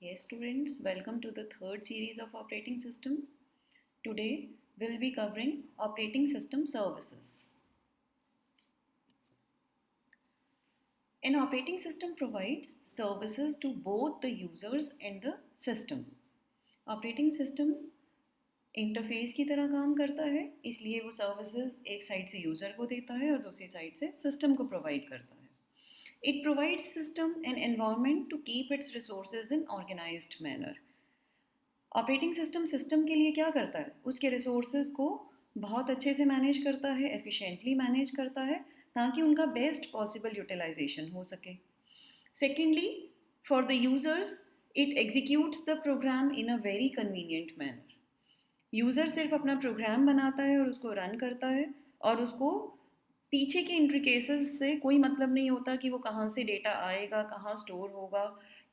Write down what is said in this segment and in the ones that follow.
Yes, students, welcome to the third series of operating system. Today, we'll be covering operating system services. An operating system provides services to both the users and the system. Operating system interface की तरह काम करता है, इसलिए वो services एक side से user को देता है और दूसरी साइड से सिस्टम को प्रोवाइड करता है. It provides system an environment to keep its resources in organized manner. Operating system के लिए क्या करता है, उसके रिसोर्सेज को बहुत अच्छे से मैनेज करता है, एफिशिएंटली मैनेज करता है ताकि उनका बेस्ट पॉसिबल यूटिलाइजेशन हो सके. Secondly, for the users it executes the program in a very convenient manner. User सिर्फ अपना प्रोग्राम बनाता है और उसको रन करता है और उसको पीछे के इंट्रिकेसेस से कोई मतलब नहीं होता कि वो कहाँ से डेटा आएगा, कहाँ स्टोर होगा,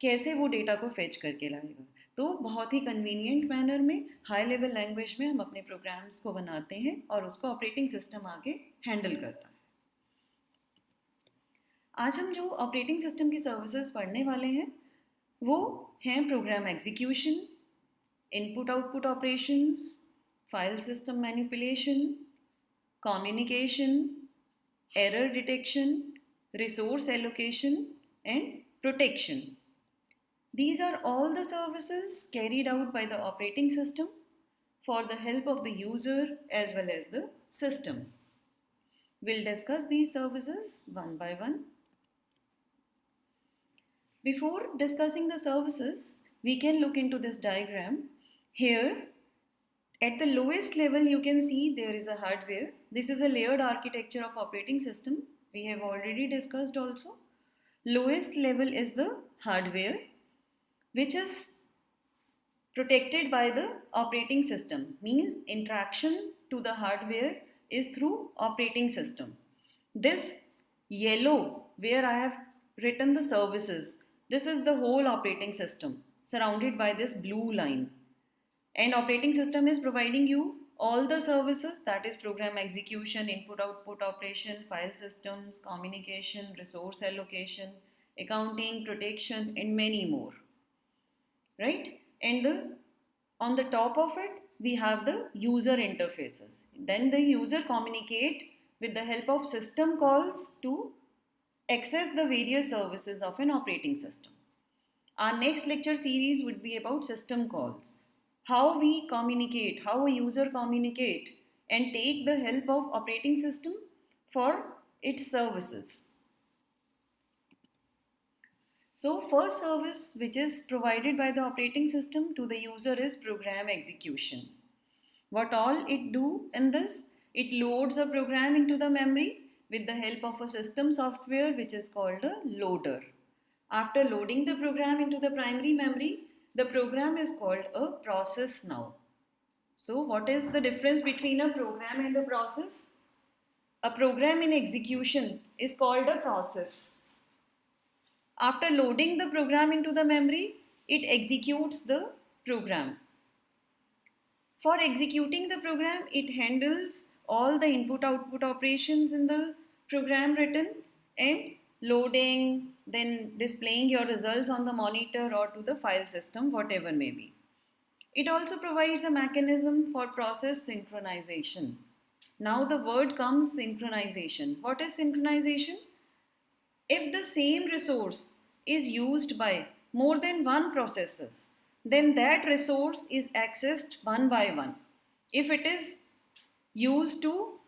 कैसे वो डेटा को फेच करके लाएगा. तो बहुत ही कन्वीनियंट मैनर में हाई लेवल लैंग्वेज में हम अपने प्रोग्राम्स को बनाते हैं और उसको ऑपरेटिंग सिस्टम आगे हैंडल करता है. आज हम जो ऑपरेटिंग सिस्टम की सर्विसेज पढ़ने वाले हैं वो हैं program execution, input output operations, file system manipulation, communication, error detection, resource allocation, and protection. These are all the services carried out by the operating system for the help of the user as well as the system. We'll discuss these services one by one. Before discussing the services, we can look into this diagram. Here, at the lowest level, you can see there is a hardware. This is a layered architecture of operating system. We have already discussed also. Lowest level is the hardware, which is protected by the operating system. Means interaction to the hardware is through operating system. This yellow, where I have written the services, this is the whole operating system surrounded by this blue line. And operating system is providing you all the services, that is program execution, input output operation, file systems, communication, resource allocation, accounting, protection, and many more, right? And on the top of it we have the user interfaces. Then the user communicate with the help of system calls to access the various services of an operating system. Our next lecture series would be about system calls, how we communicate, how a user communicate and take the help of operating system for its services. So first service which is provided by the operating system to the user is program execution. What all it do in this? It loads a program into the memory with the help of a system software which is called a loader. After loading the program into the primary memory, the program is called a process now. So what is the difference between a program and a process? A program in execution is called a process. After loading the program into the memory, it executes the program. For executing the program, it handles all the input-output operations in the program written and loading, then displaying your results on the monitor or to the file system, whatever may be. It also provides a mechanism for process synchronization. Now the word comes synchronization. What is synchronization? If the same resource is used by more than one processes, then that resource is accessed one by one. If it is used to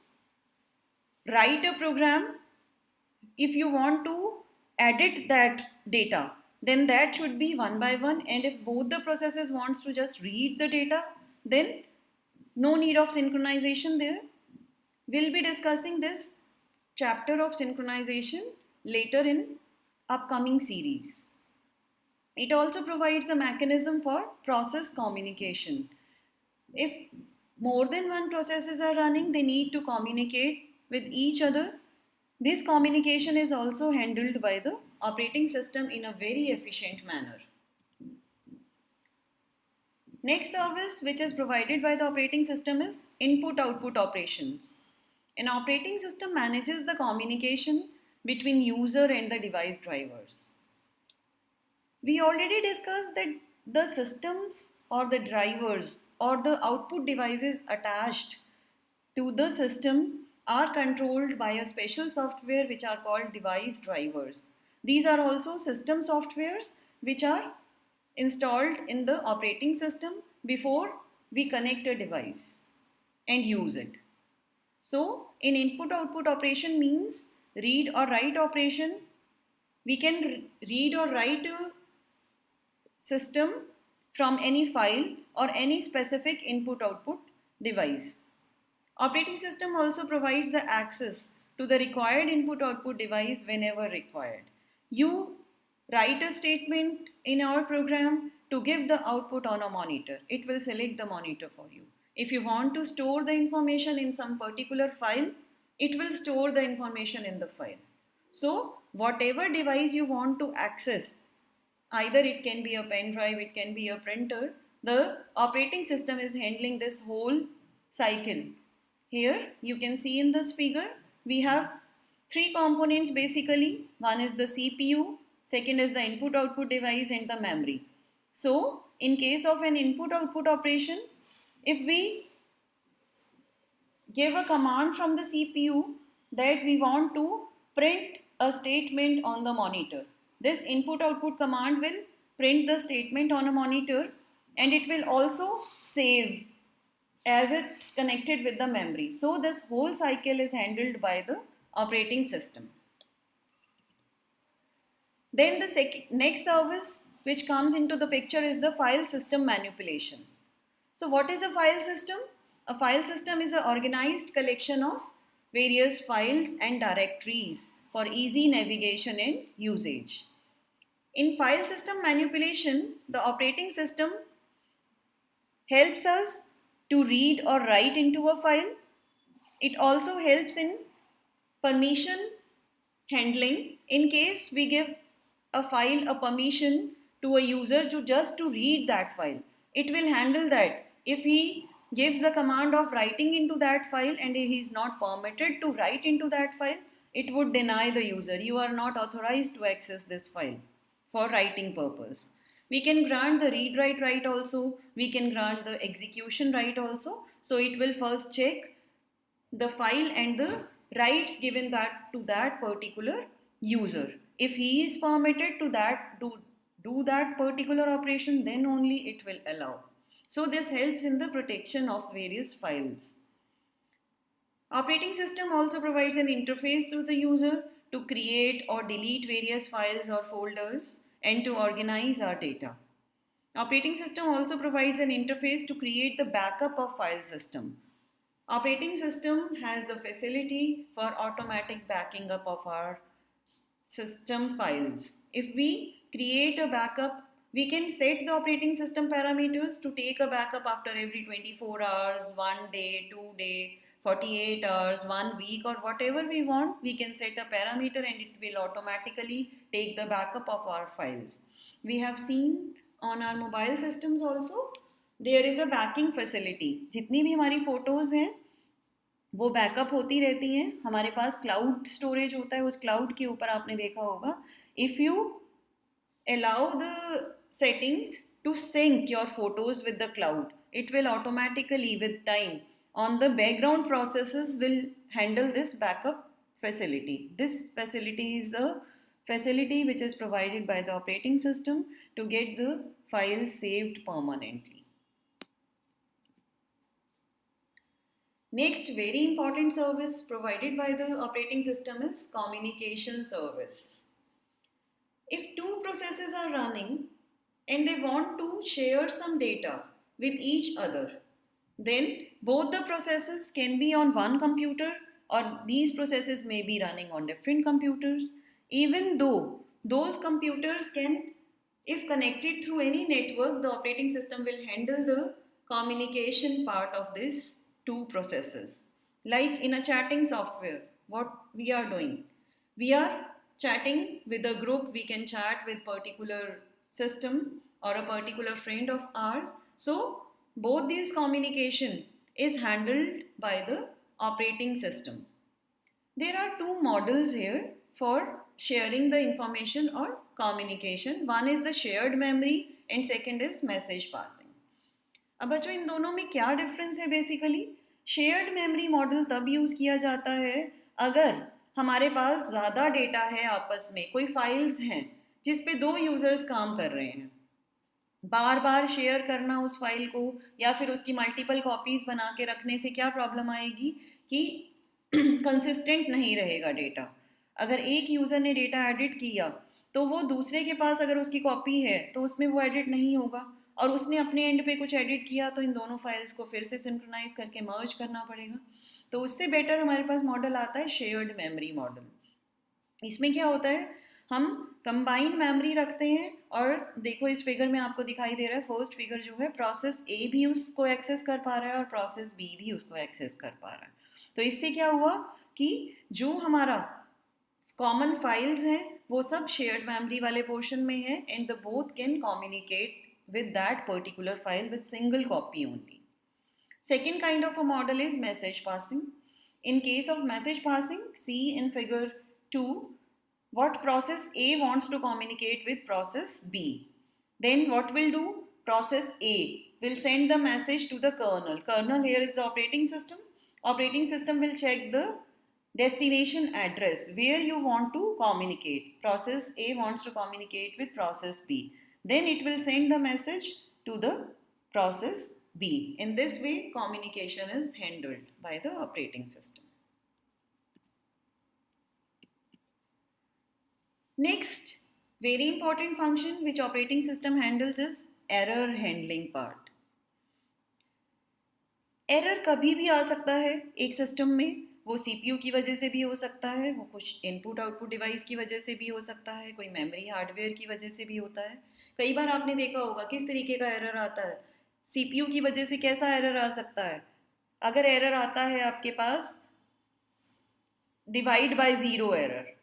write a program, if you want to edit that data, then that should be one by one. And if both the processes wants to just read the data, then no need of synchronization there. We'll be discussing this chapter of synchronization later in upcoming series. It also provides a mechanism for process communication. If more than one processes are running, they need to communicate with each other. This communication is also handled by the operating system in a very efficient manner. Next service which is provided by the operating system is input-output operations. An operating system manages the communication between user and the device drivers. We already discussed that the systems or the drivers or the output devices attached to the system are controlled by a special software which are called device drivers. These are also system softwares which are installed in the operating system before we connect a device and use it. So, in input output operation means read or write operation. We can read or write a system from any file or any specific input output device. Operating system also provides the access to the required input output device whenever required. You write a statement in our program to give the output on a monitor. It will select the monitor for you. If you want to store the information in some particular file, it will store the information in the file. So, whatever device you want to access, either it can be a pen drive, it can be a printer, the operating system is handling this whole cycle. Here you can see in this figure we have three components basically. One is the CPU, second is the input output device, and the memory. So in case of an input output operation, if we give a command from the CPU that we want to print a statement on the monitor, this input output command will print the statement on a monitor, and it will also save as it's connected with the memory. So this whole cycle is handled by the operating system. Then the next service which comes into the picture is the file system manipulation. So what is a file system? A file system is an organized collection of various files and directories for easy navigation and usage. In file system manipulation, the operating system helps us to read or write into a file. It also helps in permission handling. In case we give a file a permission to a user to just to read that file, it will handle that. If he gives the command of writing into that file and he is not permitted to write into that file, it would deny the user. You are not authorized to access this file for writing purpose. We can grant the read write right also. We can grant the execution right also. So it will first check the file and the rights given that to that particular user. If he is permitted to do that particular operation, then only it will allow. So this helps in the protection of various files. Operating system also provides an interface to the user to create or delete various files or folders and to organize our data. Operating system also provides an interface to create the backup of file system. Operating system has the facility for automatic backing up of our system files. If we create a backup, we can set the operating system parameters to take a backup after every 24 hours, 1 day, 2 day, 48 hours, 1 week, or whatever we want. We can set a parameter and it will automatically take the backup of our files. We have seen on our mobile systems also, there is a backing facility. जितनी भी हमारी photos हैं वो backup होती रहती हैं. हमारे पास cloud storage होता है, उस क्लाउड के ऊपर आपने देखा होगा, if you allow the settings to sync your photos with the cloud, it will automatically with time on the background processes will handle this backup facility. This facility is a facility which is provided by the operating system to get the file saved permanently. Next very important service provided by the operating system is communication service. If two processes are running and they want to share some data with each other, then both the processes can be on one computer or these processes may be running on different computers. Even though those computers can, if connected through any network, the operating system will handle the communication part of these two processes. Like in a chatting software, what we are doing? We are chatting with a group, we can chat with particular system or a particular friend of ours. So both these communication is handled by the operating system. There are two models here for sharing the information or communication. One is the shared memory and second is message passing. अब बच्चों इन दोनों में क्या difference है? Basically shared memory model तब use किया जाता है अगर हमारे पास ज़्यादा डेटा है आपस में, कोई फाइल्स हैं जिस पे दो यूज़र्स काम कर रहे हैं। बार बार शेयर करना उस फाइल को या फिर उसकी मल्टीपल कॉपीज़ बना के रखने से क्या प्रॉब्लम आएगी कि कंसिस्टेंट नहीं रहेगा डेटा। अगर एक यूज़र ने डेटा एडिट किया तो वो दूसरे के पास अगर उसकी कॉपी है तो उसमें वो एडिट नहीं होगा, और उसने अपने एंड पे कुछ एडिट किया तो इन दोनों फाइल्स को फिर से सिंक्रोनाइज करके मर्ज करना पड़ेगा। तो उससे बेटर हमारे पास मॉडल आता है शेयर्ड मेमोरी मॉडल। इसमें क्या होता है, हम कंबाइंड मेमोरी रखते हैं, और देखो इस फिगर में आपको दिखाई दे रहा है, फर्स्ट फिगर जो है प्रोसेस ए भी उसको एक्सेस कर पा रहा है और प्रोसेस बी भी उसको एक्सेस कर पा रहा है। तो इससे क्या हुआ कि जो हमारा कॉमन फाइल्स हैं वो सब शेयर्ड मेमोरी वाले पोर्शन में है, and the both can communicate with that particular file with single copy only. Second kind of a model is message passing. In case of message passing, see in figure 2 what process A wants to communicate with process B. Then what will do? Process A will send the message to the kernel. Kernel here is the operating system. Operating system will check the destination address where you want to communicate. Process A wants to communicate with process B. Then it will send the message to the process B. In this way, communication is handled by the operating system. Next, very important function which operating system handles is error handling part. Error कभी भी आ सकता है एक system में, वो CPU की वजह से भी हो सकता है, वो कुछ इनपुट आउटपुट डिवाइस की वजह से भी हो सकता है, कोई मेमोरी हार्डवेयर की वजह से भी होता है। कई बार आपने देखा होगा किस तरीके का एरर आता है, CPU की वजह से कैसा एरर आ सकता है। अगर एरर आता है आपके पास डिवाइड बाय ज़ीरो एरर,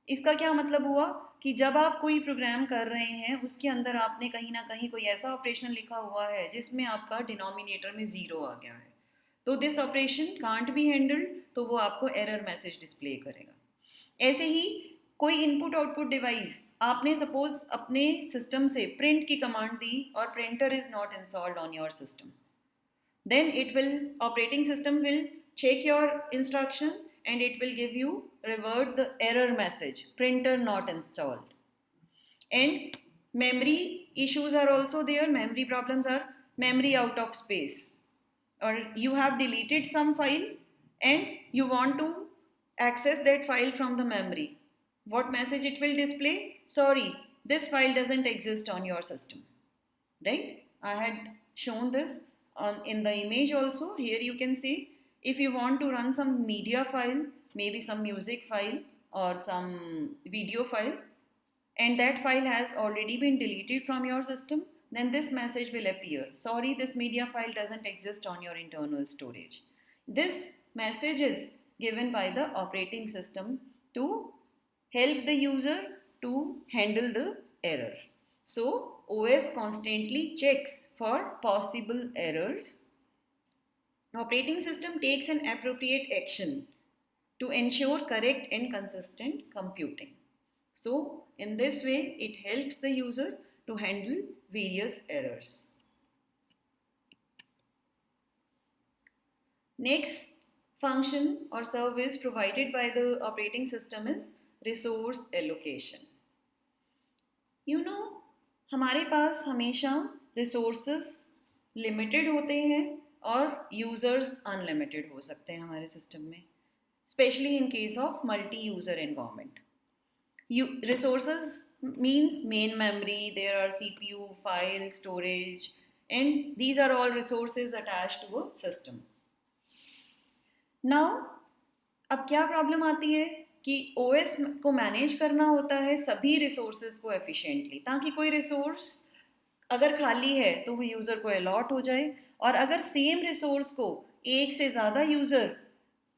इसका क्या मतलब हुआ कि जब आप कोई प्रोग्राम कर रहे हैं उसके अंदर आपने कहीं ना कहीं कोई ऐसा ऑपरेशन लिखा हुआ है जिसमें आपका डिनोमिनेटर में ज़ीरो आ गया है, तो this operation can't be handled, तो वो आपको एरर मैसेज डिस्प्ले करेगा। ऐसे ही कोई इनपुट आउटपुट डिवाइस, आपने सपोज अपने सिस्टम से प्रिंट की कमांड दी और printer is not installed on your system, then it will operating system will check your instruction and it will give you revert the error message, printer not installed. And memory issues are also there. Memory problems are memory out of space, or you have deleted some file and you want to access that file from the memory. What message it will display? Sorry, this file doesn't exist on your system, right? I had shown this in the image also. Here you can see, if you want to run some media file, maybe some music file or some video file, and that file has already been deleted from your system, then this message will appear. Sorry, this media file doesn't exist on your internal storage. This message is given by the operating system to help the user to handle the error. So OS constantly checks for possible errors. Operating system takes an appropriate action to ensure correct and consistent computing. So in this way it helps the user to handle various errors. Next function or service provided by the operating system is resource allocation. You know, हमारे पास हमेशा resources limited होते हैं और users unlimited हो सकते हैं हमारे system में, specially in case of multi user environment. Resources means main memory, there are CPU, file, storage, and these are all resources attached to a system. Now अब क्या प्रॉब्लम आती है कि OS को मैनेज करना होता है सभी रिसोर्सेज को एफिशिएंटली, ताकि कोई रिसोर्स अगर खाली है तो वो यूज़र को अलॉट हो जाए, और अगर सेम रिसोर्स को एक से ज़्यादा यूज़र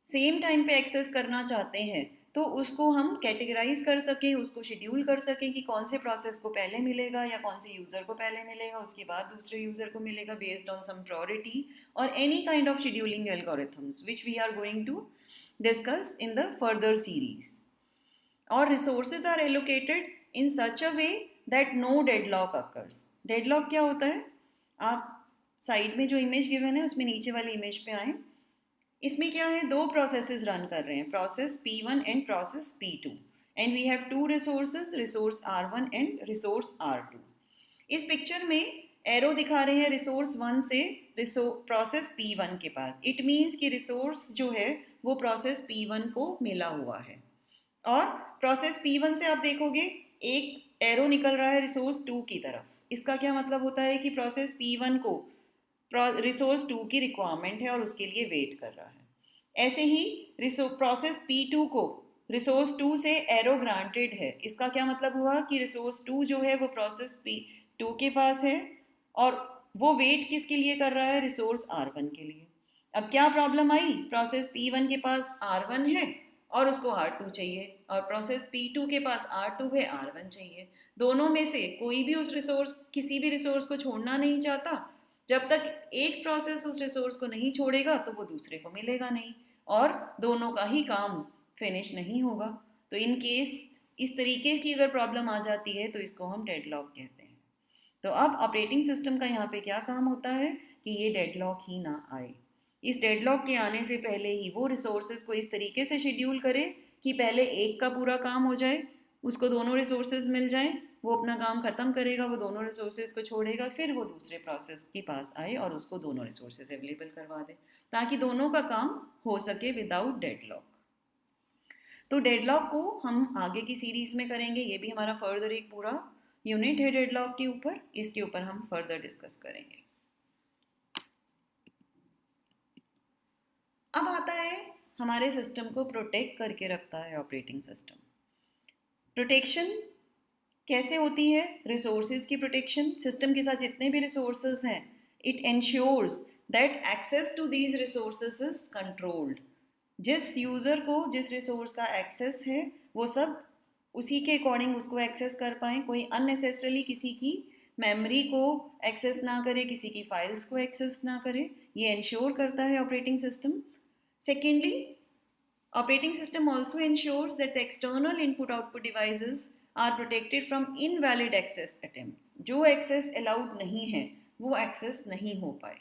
सेम टाइम पे एक्सेस करना चाहते हैं तो उसको हम कैटेगराइज कर सकें, उसको शेड्यूल कर सकें कि कौन से प्रोसेस को पहले मिलेगा या कौन से यूज़र को पहले मिलेगा, उसके बाद दूसरे यूज़र को मिलेगा बेस्ड ऑन सम प्रायोरिटी और any kind of scheduling algorithms which we are going to discuss in the further series. और resources are allocated in such a way that no deadlock occurs. Deadlock क्या होता है? आप side में जो image given है उसमें नीचे वाली इमेज पे आए. इसमें क्या है, दो प्रोसेसेस रन कर रहे हैं, process P1 and process P2, and we have two resources, resource R1 and resource R2. इस पिक्चर में एरो दिखा रहे हैं रिसोर्स 1 से प्रोसेस P1 के पास. इट मीन्स कि रिसोर्स जो है वो प्रोसेस P1 को मिला हुआ है. और प्रोसेस P1 से आप देखोगे एक एरो निकल रहा है रिसोर्स 2 की तरफ. इसका क्या मतलब होता है कि प्रोसेस P1 को रिसोर्स 2 की रिक्वायरमेंट है और उसके लिए वेट कर रहा है. ऐसे ही प्रोसेस P2 को रिसोर्स 2 से एरो ग्रांटेड है. इसका क्या मतलब हुआ कि रिसोर्स 2 जो है वो प्रोसेस P2 के पास है और वो वेट किसके लिए कर रहा है, रिसोर्स R1 के लिए. अब क्या प्रॉब्लम आई, प्रोसेस P1 के पास R1 है और उसको R2 चाहिए, और प्रोसेस P2 के पास R2 है, R1 चाहिए. दोनों में से कोई भी उस रिसोर्स, किसी भी रिसोर्स को छोड़ना नहीं चाहता. जब तक एक प्रोसेस उस रिसोर्स को नहीं छोड़ेगा तो वो दूसरे को मिलेगा नहीं और दोनों का ही काम फिनिश नहीं होगा. तो इन केस इस तरीके की अगर प्रॉब्लम आ जाती है तो इसको हम डेडलॉक कहते हैं. तो अब ऑपरेटिंग सिस्टम का यहाँ पे क्या काम होता है कि ये डेडलॉक ही ना आए. इस डेडलॉक के आने से पहले ही वो रिसोर्सेज को इस तरीके से शेड्यूल करे कि पहले एक का पूरा काम हो जाए, उसको दोनों रिसोर्सेज मिल जाएं, वो अपना काम ख़त्म करेगा, वो दोनों रिसोर्सेज को छोड़ेगा, फिर वो दूसरे प्रोसेस के पास आए और उसको दोनों रिसोर्सेज अवेलेबल करवा दे ताकि दोनों का काम हो सके विदाउट डेडलॉक. तो डेडलॉक को हम आगे की सीरीज़ में करेंगे. ये भी हमारा फर्दर एक पूरा यूनिट है डेडलॉक के ऊपर. इसके ऊपर हम फर्दर डिस्कस करेंगे. अब आता है हमारे सिस्टम को प्रोटेक्ट करके रखता है ऑपरेटिंग सिस्टम. प्रोटेक्शन कैसे होती है, रिसोर्सेज की प्रोटेक्शन. सिस्टम के साथ जितने भी रिसोर्सेज हैं, it ensures that access to these resources is controlled. जिस यूज़र को जिस रिसोर्स का एक्सेस है वो सब उसी के अकॉर्डिंग उसको एक्सेस कर पाएँ. कोई अननेसेसरली किसी की मेमोरी को एक्सेस ना करे, किसी की फाइल्स को एक्सेस ना करे. ये इंश्योर करता है operating system. Secondly, operating system also ensures that the external input-output devices are protected from invalid access attempts. जो access allowed नहीं है वो access नहीं हो पाए.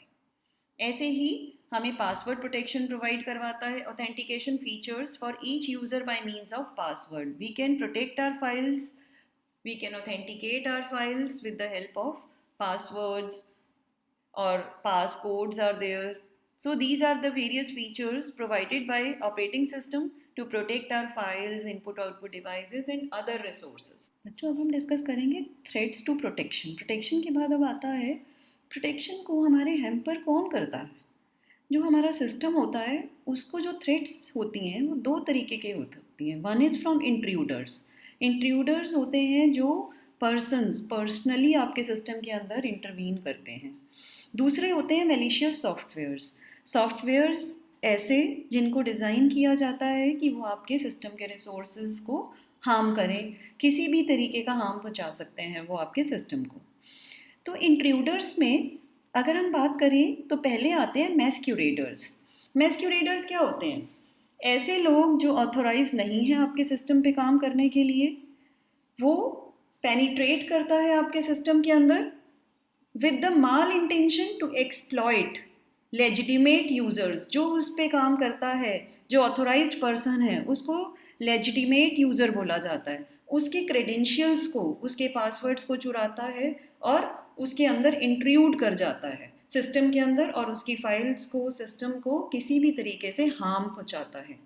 ऐसे ही हमें password protection provide करवाता है. Authentication features for each user by means of password. We can protect our files, we can authenticate our files with the help of passwords or passcodes are there. So these are the various features provided by operating system to protect our files, input-output devices and other resources. बच्चों अब हम discuss करेंगे threats to protection. Protection के बाद अब आता है protection को हमारे हैम्पर कौन करता है. जो हमारा सिस्टम होता है उसको जो थ्रेट्स होती हैं वो दो तरीके के होती हैं. One is from intruders. Intruders होते हैं जो पर्सनली आपके सिस्टम के अंदर इंटरवीन करते हैं. दूसरे होते हैं मेलिशियस सॉफ्टवेयर्स. सॉफ्टवेयर्स ऐसे जिनको डिज़ाइन किया जाता है कि वो आपके सिस्टम के रिसोर्सेज को हार्म करें, किसी भी तरीके का हार्म पहुंचा सकते हैं वो आपके सिस्टम को. तो इंट्रूडर्स में अगर हम बात करें तो पहले आते हैं मैस्क्यूरेटर्स. मैस्क्यूरेटर्स क्या होते हैं, ऐसे लोग जो ऑथोराइज नहीं हैं आपके सिस्टम पे काम करने के लिए. वो पेनिट्रेट करता है आपके सिस्टम के अंदर with the mal intention to exploit legitimate users. जो उस पर काम करता है, जो ऑथोराइज्ड पर्सन है, उसको लेजिटिमेट यूज़र बोला जाता है. उसके क्रेडेंशियल्स को, उसके पासवर्ड्स को चुराता है और उसके अंदर इंट्रूड कर जाता है सिस्टम के अंदर और उसकी फाइल्स को, सिस्टम को किसी भी तरीके से हार्म पहुंचाता है.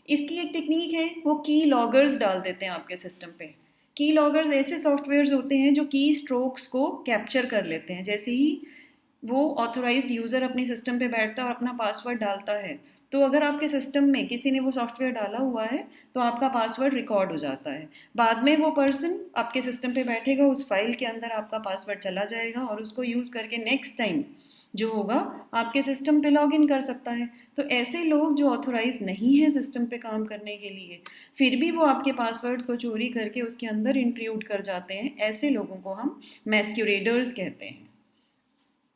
इसकी एक टेक्निक है, वो की लॉगर्स डाल देते हैं आपके सिस्टम पे. की लॉगर्स ऐसे सॉफ्टवेयर्स होते हैं जो की स्ट्रोक्स को कैप्चर कर लेते हैं. जैसे ही वो ऑथोराइज्ड यूज़र अपने सिस्टम पे बैठता है और अपना पासवर्ड डालता है, तो अगर आपके सिस्टम में किसी ने वो सॉफ्टवेयर डाला हुआ है तो आपका पासवर्ड रिकॉर्ड हो जाता है. बाद में वो पर्सन आपके सिस्टम पे बैठेगा, उस फाइल के अंदर आपका पासवर्ड चला जाएगा और उसको यूज़ करके नेक्स्ट टाइम जो होगा आपके सिस्टम पे लॉगिन कर सकता है. तो ऐसे लोग जो ऑथोराइज नहीं है सिस्टम पे काम करने के लिए, फिर भी वो आपके पासवर्ड्स को चोरी करके उसके अंदर इंट्रूड कर जाते हैं, ऐसे लोगों को हम मैस्क्यूरेटर्स कहते हैं.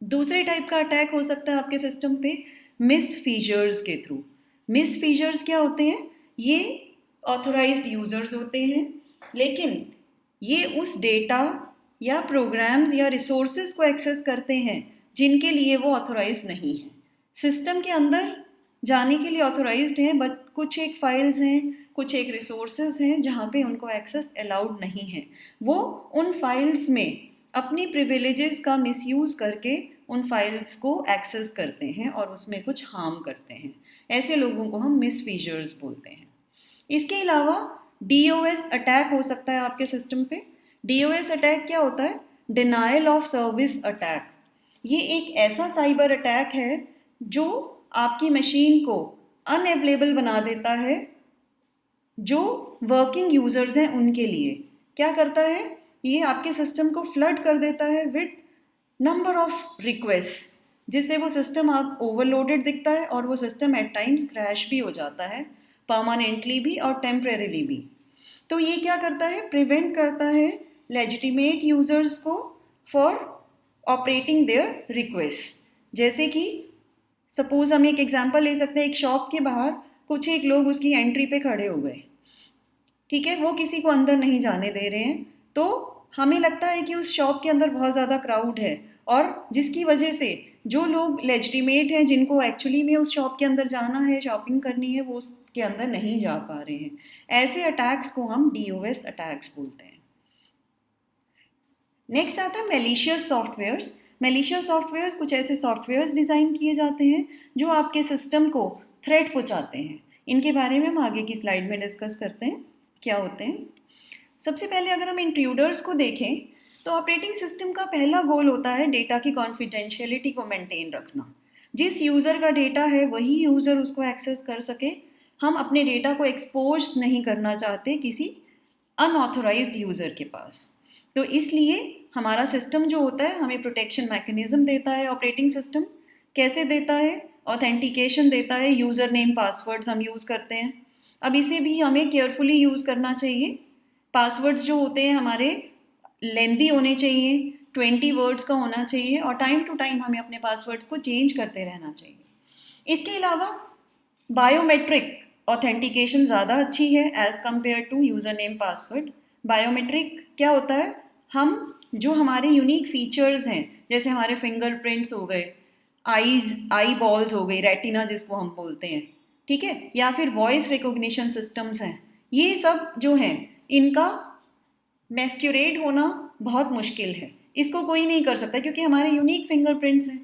दूसरे टाइप का अटैक हो सकता है आपके सिस्टम पे मिसफीचर्स के थ्रू. मिसफीचर्स क्या होते हैं, ये ऑथोराइज्ड यूज़र्स होते हैं लेकिन ये उस डेटा या प्रोग्राम्स या रिसोर्सेज को एक्सेस करते हैं जिनके लिए वो ऑथोराइज नहीं है। सिस्टम के अंदर जाने के लिए ऑथोराइज्ड हैं, बट कुछ एक फाइल्स हैं, कुछ एक रिसोर्सेज हैं जहाँ पे उनको एक्सेस अलाउड नहीं है। वो उन फाइल्स में अपनी प्रिविलेजेस का मिसयूज़ करके उन फाइल्स को एक्सेस करते हैं और उसमें कुछ हार्म करते हैं। ऐसे लोगों को हम मिसयूजर्स बोलते हैं। इसके अलावा DOS अटैक हो सकता है आपके सिस्टम पे। DOS अटैक क्या होता है? Denial of service attack. ये एक ऐसा साइबर अटैक है जो आपकी मशीन को अनअवेलेबल बना देता है जो वर्किंग यूजर्स हैं उनके लिए। क्या करता है? ये आपके सिस्टम को फ्लड कर देता है विद नंबर ऑफ रिक्वेस्ट, जिससे वो सिस्टम आप ओवरलोडेड दिखता है और वो सिस्टम एट टाइम्स क्रैश भी हो जाता है, परमानेंटली भी और टेम्परेरीली भी। तो ये क्या करता है? प्रिवेंट करता है लेजिटिमेट यूजर्स को फॉर ऑपरेटिंग देयर रिक्वेस्ट। जैसे कि सपोज हम एक एग्जांपल ले सकते हैं, एक शॉप के बाहर कुछ एक लोग उसकी एंट्री पे खड़े हो गए, ठीक है, वो किसी को अंदर नहीं जाने दे रहे हैं। तो हमें लगता है कि उस शॉप के अंदर बहुत ज़्यादा क्राउड है और जिसकी वजह से जो लोग लेजिटिमेट हैं, जिनको एक्चुअली में उस शॉप के अंदर जाना है, शॉपिंग करनी है, वो उसके अंदर नहीं जा पा रहे हैं। ऐसे अटैक्स को हम DOS अटैक्स बोलते हैं। नेक्स्ट आता है मेलिशियस सॉफ्टवेयर्स। मेलिशियस सॉफ्टवेयर्स कुछ ऐसे सॉफ्टवेयर्स डिज़ाइन किए जाते हैं जो आपके सिस्टम को थ्रेट पहुंचाते हैं। इनके बारे में हम आगे की स्लाइड में डिस्कस करते हैं क्या होते हैं। सबसे पहले अगर हम इंट्रूडर्स को देखें तो ऑपरेटिंग सिस्टम का पहला गोल होता है डेटा की कॉन्फिडेंशियलिटी को मेंटेन रखना। जिस यूज़र का डेटा है वही यूज़र उसको एक्सेस कर सके। हम अपने डेटा को एक्सपोज नहीं करना चाहते किसी अनऑथोराइज्ड यूज़र के पास। तो इसलिए हमारा सिस्टम जो होता है हमें प्रोटेक्शन मैकेनिज्म देता है। ऑपरेटिंग सिस्टम कैसे देता है? ऑथेंटिकेशन देता है, यूज़र नेम पासवर्ड्स हम यूज़ करते हैं। अब इसे भी हमें केयरफुली यूज़ करना चाहिए। पासवर्ड्स जो होते हैं हमारे लेंदी होने चाहिए, 20 वर्ड्स का होना चाहिए और टाइम टू टाइम हमें अपने पासवर्ड्स को चेंज करते रहना चाहिए। इसके अलावा बायोमेट्रिक ऑथेंटिकेशन ज़्यादा अच्छी है as compare to user name password. Biometric क्या होता है? हम जो हमारे यूनिक फीचर्स हैं, जैसे हमारे फिंगरप्रिंट्स हो गए, आई बॉल्स हो गई, रेटिना जिसको हम बोलते हैं, ठीक है, या फिर वॉइस रिकॉग्निशन सिस्टम्स हैं, ये सब जो हैं इनका मैस्क्यूरेट होना बहुत मुश्किल है। इसको कोई नहीं कर सकता क्योंकि हमारे यूनिक फिंगरप्रिंट्स हैं।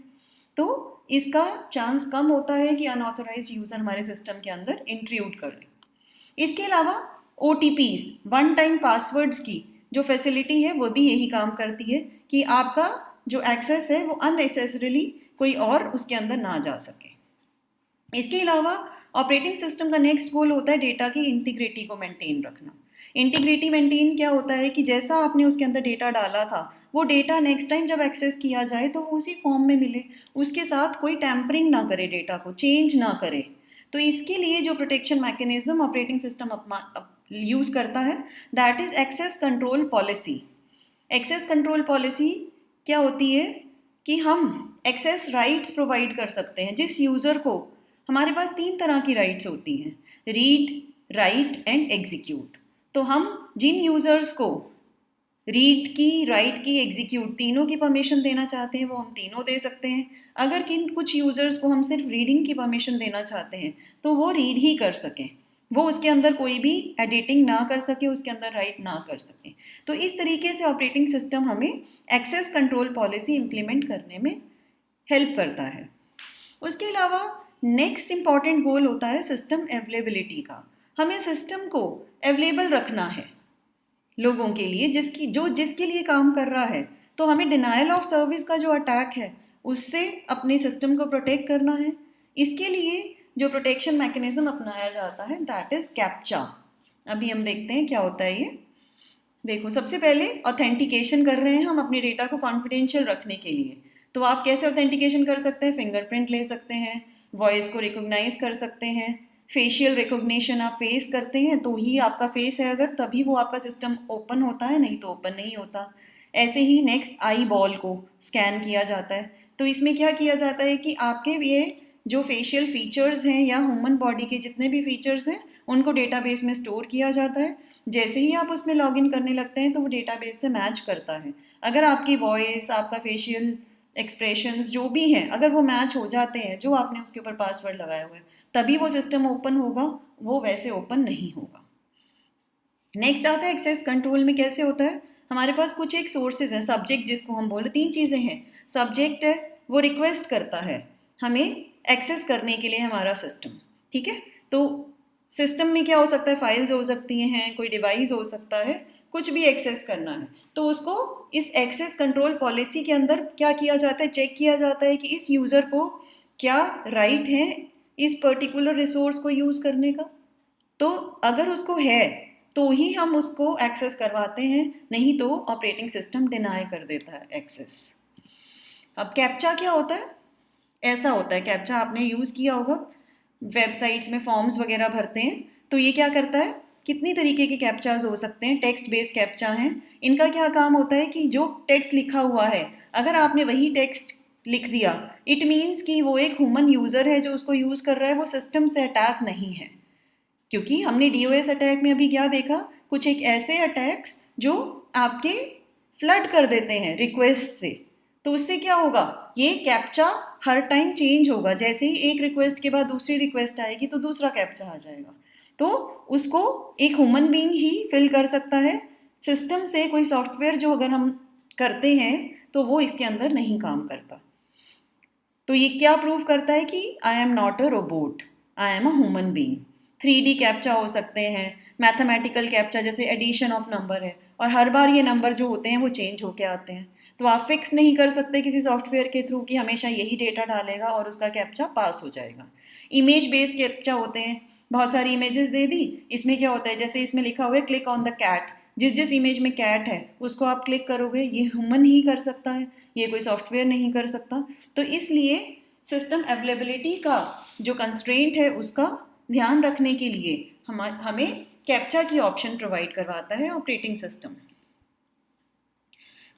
तो इसका चांस कम होता है कि अनऑथोराइज्ड यूज़र हमारे सिस्टम के अंदर इंट्रूड कर ले। इसके अलावा OTPs, वन टाइम पासवर्ड्स की जो फैसिलिटी है वो भी यही काम करती है कि आपका जो एक्सेस है वो अननेसेसरीली कोई और उसके अंदर ना जा सके। इसके अलावा ऑपरेटिंग सिस्टम का नेक्स्ट गोल होता है डेटा की इंटीग्रिटी को मेंटेन रखना। इंटीग्रिटी मेंटेन क्या होता है कि जैसा आपने उसके अंदर डेटा डाला था वो डेटा नेक्स्ट टाइम जब एक्सेस किया जाए तो वो उसी फॉर्म में मिले, उसके साथ कोई टैम्परिंग ना करे, डेटा को चेंज ना करे। तो इसके लिए जो protection mechanism operating system use करता है that is access control policy. Access control policy क्या होती है कि हम एक्सेस राइट्स प्रोवाइड कर सकते हैं जिस यूज़र को। हमारे पास 3 तरह की राइट्स होती हैं, रीड, राइट एंड एग्जीक्यूट। तो हम जिन यूज़र्स को रीड की, राइट की, एग्जीक्यूट तीनों की परमिशन देना चाहते हैं वो हम तीनों दे सकते हैं। अगर कुछ यूज़र्स को हम सिर्फ रीडिंग की परमिशन देना चाहते हैं तो वो रीड ही कर सकें, वो उसके अंदर कोई भी एडिटिंग ना कर सके, उसके अंदर राइट ना कर सके। तो इस तरीके से ऑपरेटिंग सिस्टम हमें एक्सेस कंट्रोल पॉलिसी इम्प्लीमेंट करने में हेल्प करता है। उसके अलावा नेक्स्ट इम्पॉर्टेंट गोल होता है सिस्टम अवेलेबिलिटी का। हमें सिस्टम को अवेलेबल रखना है लोगों के लिए जिसके लिए काम कर रहा है। तो हमें डिनायल ऑफ सर्विस का जो अटैक है उससे अपने सिस्टम को प्रोटेक्ट करना है। इसके लिए जो प्रोटेक्शन मैकेनिज्म अपनाया जाता है दैट इज़ कैप्चा। अभी हम देखते हैं क्या होता है ये। देखो, सबसे पहले ऑथेंटिकेशन कर रहे हैं हम अपने डेटा को कॉन्फिडेंशियल रखने के लिए। तो आप कैसे ऑथेंटिकेशन कर सकते हैं? फिंगरप्रिंट ले सकते हैं, वॉइस को रिकॉग्नाइज कर सकते हैं, फेशियल रिकॉग्निशन आप फेस करते हैं तो ही आपका फेस है अगर, तभी वो आपका सिस्टम ओपन होता है, नहीं तो ओपन नहीं होता। ऐसे ही नेक्स्ट आई बॉल को स्कैन किया जाता है। तो इसमें क्या किया जाता है कि आपके ये जो फेशियल फीचर्स हैं या ह्यूमन बॉडी के जितने भी फीचर्स हैं उनको डेटाबेस में स्टोर किया जाता है। जैसे ही आप उसमें लॉगिन करने लगते हैं तो वो डेटाबेस से मैच करता है। अगर आपकी वॉइस, आपका फेशियल एक्सप्रेशंस जो भी हैं, अगर वो मैच हो जाते हैं जो आपने उसके ऊपर पासवर्ड लगाया हुआ है, तभी वो सिस्टम ओपन होगा, वो वैसे ओपन नहीं होगा। नेक्स्ट आता है एक्सेस कंट्रोल में कैसे होता है। हमारे पास कुछ एक सोर्सेज हैं, सब्जेक्ट जिसको हम बोले, 3 चीज़ें हैं। सब्जेक्ट है, वो रिक्वेस्ट करता है हमें एक्सेस करने के लिए हमारा सिस्टम, ठीक है। तो सिस्टम में क्या हो सकता है, फाइल्स हो सकती हैं, कोई डिवाइस हो सकता है, कुछ भी एक्सेस करना है तो उसको इस एक्सेस कंट्रोल पॉलिसी के अंदर क्या किया जाता है, चेक किया जाता है कि इस यूज़र को क्या राइट है इस पर्टिकुलर रिसोर्स को यूज़ करने का। तो अगर उसको है तो ही हम उसको एक्सेस करवाते हैं, नहीं तो ऑपरेटिंग सिस्टम डिनाई कर देता है एक्सेस। अब कैप्चा क्या होता है, ऐसा होता है, कैप्चा आपने यूज़ किया होगा, वेबसाइट्स में फॉर्म्स वगैरह भरते हैं तो ये क्या करता है, कितनी तरीके के कैप्चाज हो सकते हैं, टेक्स्ट बेस्ड कैप्चा हैं। इनका क्या काम होता है कि जो टेक्स्ट लिखा हुआ है, अगर आपने वही टेक्स्ट लिख दिया, इट मीन्स कि वो एक ह्यूमन यूज़र है जो उसको यूज़ कर रहा है, वो सिस्टम से अटैक नहीं है। क्योंकि हमने डीओएस अटैक में अभी क्या देखा, कुछ एक ऐसे अटैक्स जो आपके फ्लड कर देते हैं रिक्वेस्ट से, तो उससे क्या होगा, ये कैप्चा हर टाइम चेंज होगा, जैसे ही एक रिक्वेस्ट के बाद दूसरी रिक्वेस्ट आएगी तो दूसरा कैप्चा आ जाएगा, तो उसको एक ह्यूमन बीइंग ही फिल कर सकता है। सिस्टम से कोई सॉफ्टवेयर जो अगर हम करते हैं तो वो इसके अंदर नहीं काम करता। तो ये क्या प्रूव करता है कि I am not a robot, I am a human being. 3D captcha हो सकते हैं, मैथमेटिकल कैप्चा जैसे एडिशन ऑफ नंबर है, और हर बार ये नंबर जो होते हैं वो चेंज होके आते हैं, तो आप फिक्स नहीं कर सकते किसी सॉफ्टवेयर के थ्रू कि हमेशा यही डेटा डालेगा और उसका कैप्चा पास हो जाएगा। इमेज बेस्ड कैप्चा होते हैं, बहुत सारी इमेजेस दे दी, इसमें क्या होता है, जैसे इसमें लिखा हुआ है क्लिक ऑन द कैट, जिस जिस इमेज में कैट है उसको आप क्लिक करोगे, ये ह्यूमन ही कर सकता है, ये कोई सॉफ्टवेयर नहीं कर सकता। तो इसलिए सिस्टम अवेलेबिलिटी का जो कंस्ट्रेंट है उसका ध्यान रखने के लिए हमें कैप्चा की ऑप्शन प्रोवाइड करवाता है ऑपरेटिंग सिस्टम।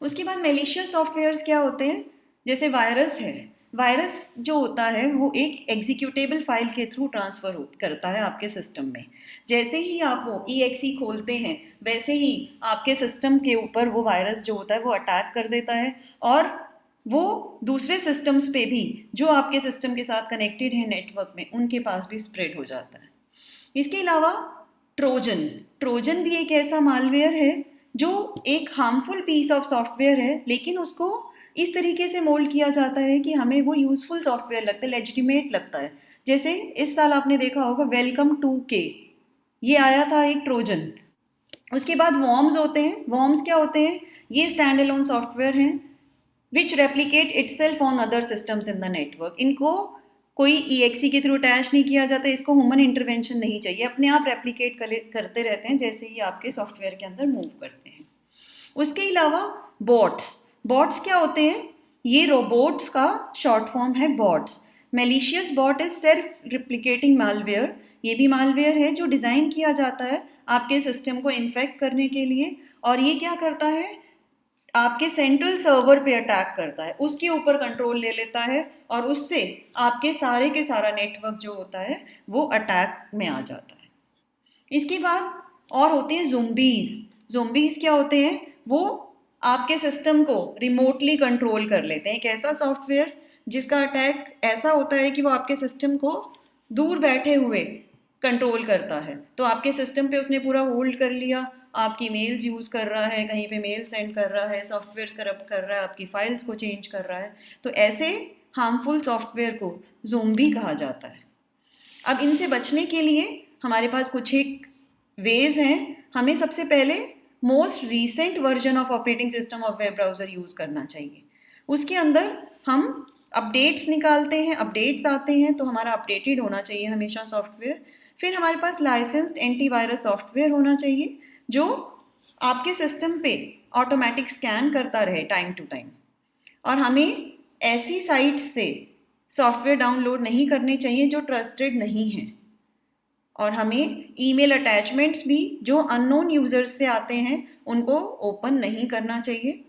उसके बाद मेलिशियस सॉफ्टवेयर्स क्या होते हैं, जैसे वायरस है, वायरस जो होता है वो एक एग्जीक्यूटेबल फाइल के थ्रू ट्रांसफ़र करता है आपके सिस्टम में। जैसे ही आप वो EXE खोलते हैं वैसे ही आपके सिस्टम के ऊपर वो वायरस जो होता है वो अटैक कर देता है, और वो दूसरे सिस्टम्स पे भी जो आपके सिस्टम के साथ कनेक्टेड है नेटवर्क में, उनके पास भी स्प्रेड हो जाता है। इसके अलावा ट्रोजन, ट्रोजन भी एक ऐसा मालवेयर है जो एक हार्मफुल पीस ऑफ सॉफ्टवेयर है, लेकिन उसको इस तरीके से मोल्ड किया जाता है कि हमें वो यूज़फुल सॉफ्टवेयर लगता है, लेजिटिमेट लगता है। जैसे इस साल आपने देखा होगा वेलकम 2K, ये आया था एक ट्रोजन। उसके बाद वॉर्म्स होते हैं, वॉर्म्स क्या होते हैं, ये स्टैंड अलोन सॉफ्टवेयर हैं which replicate itself on other systems in the network. इनको कोई EXE के थ्रू अटैच नहीं किया जाता, इसको ह्यूमन इंटरवेंशन नहीं चाहिए, अपने आप रेप्लिकेट करते रहते हैं जैसे ही आपके सॉफ्टवेयर के अंदर मूव करते हैं। उसके अलावा बॉट्स, बॉट्स क्या होते हैं, ये रोबोट्स का शॉर्ट फॉर्म है bots. Malicious bot is self replicating malware, ये भी मालवेयर है जो डिज़ाइन किया जाता है आपके सिस्टम को इन्फेक्ट करने के लिए, और ये क्या करता है, आपके सेंट्रल सर्वर पे अटैक करता है, उसके ऊपर कंट्रोल ले लेता है और उससे आपके सारे के सारा नेटवर्क जो होता है वो अटैक में आ जाता है। इसके बाद और होते हैं ज़ोंबीज़। ज़ोंबीज़ क्या होते हैं, वो आपके सिस्टम को रिमोटली कंट्रोल कर लेते हैं, एक ऐसा सॉफ्टवेयर जिसका अटैक ऐसा होता है कि वो आपके सिस्टम को दूर बैठे हुए कंट्रोल करता है। तो आपके सिस्टम पे उसने पूरा होल्ड कर लिया, आपकी मेल्स यूज़ कर रहा है, कहीं पे मेल सेंड कर रहा है, सॉफ्टवेयर करप्ट कर रहा है, आपकी फाइल्स को चेंज कर रहा है, तो ऐसे हार्मफुल सॉफ्टवेयर को ज़ोंबी कहा जाता है। अब इनसे बचने के लिए हमारे पास कुछ एक वेज हैं। हमें सबसे पहले most recent version of operating system of web browser use करना चाहिए। उसके अंदर हम अपडेट्स निकालते हैं, अपडेट्स आते हैं तो हमारा अपडेटेड होना चाहिए हमेशा सॉफ्टवेयर। फिर हमारे पास लाइसेंस्ड एंटीवायरस सॉफ्टवेयर होना चाहिए जो आपके सिस्टम पे ऑटोमेटिक स्कैन करता रहे टाइम टू टाइम, और हमें ऐसी साइट्स से सॉफ्टवेयर डाउनलोड नहीं करने चाहिए जो ट्रस्टेड नहीं हैं, और हमें ईमेल अटैचमेंट्स भी जो अननोन यूज़र्स से आते हैं उनको ओपन नहीं करना चाहिए।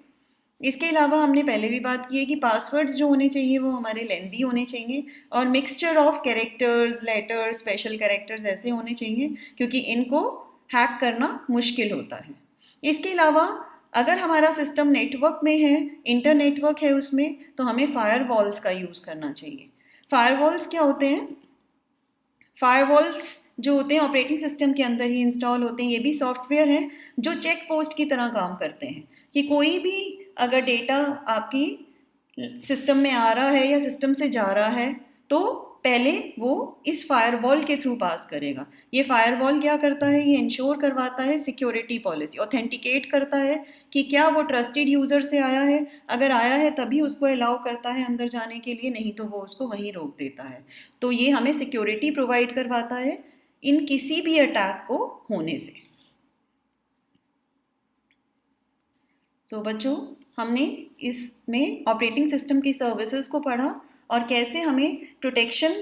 इसके अलावा हमने पहले भी बात की है कि पासवर्ड्स जो होने चाहिए वो हमारे लेंदी होने चाहिए, और mixture of characters, letters, special characters ऐसे होने चाहिए, क्योंकि इनको हैक करना मुश्किल होता है। इसके अलावा अगर हमारा सिस्टम नेटवर्क में है, इंटर नेटवर्क है उसमें, तो हमें फायरवॉल्स का यूज़ करना चाहिए। फायरवॉल्स क्या होते हैं? फायरवॉल्स जो होते हैं ऑपरेटिंग सिस्टम के अंदर ही इंस्टॉल होते हैं। ये भी सॉफ्टवेयर हैं जो चेक पोस्ट की तरह काम करते हैं कि कोई भी अगर डेटा आपकी सिस्टम में आ रहा है या सिस्टम से जा रहा है तो पहले वो इस फायरवॉल के थ्रू पास करेगा। ये फायरवॉल क्या करता है? ये इंश्योर करवाता है सिक्योरिटी पॉलिसी, ऑथेंटिकेट करता है कि क्या वो ट्रस्टेड यूज़र से आया है, अगर आया है तभी उसको अलाउ करता है अंदर जाने के लिए, नहीं तो वो उसको वहीं रोक देता है। तो ये हमें सिक्योरिटी प्रोवाइड करवाता है इन किसी भी अटैक को होने से। तो बच्चों, हमने इसमें ऑपरेटिंग सिस्टम की सर्विसेज को पढ़ा और कैसे हमें प्रोटेक्शन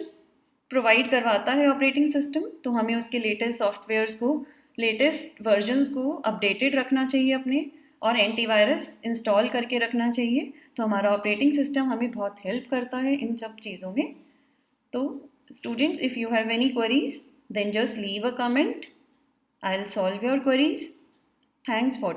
प्रोवाइड करवाता है ऑपरेटिंग सिस्टम। तो हमें उसके लेटेस्ट सॉफ्टवेयर्स को, लेटेस्ट वर्जन्स को अपडेटेड रखना चाहिए अपने, और एंटीवायरस इंस्टॉल करके रखना चाहिए। तो हमारा ऑपरेटिंग सिस्टम हमें बहुत हेल्प करता है इन सब चीज़ों में। तो students, if you have any queries then just leave a comment, I will solve your queries. Thanks for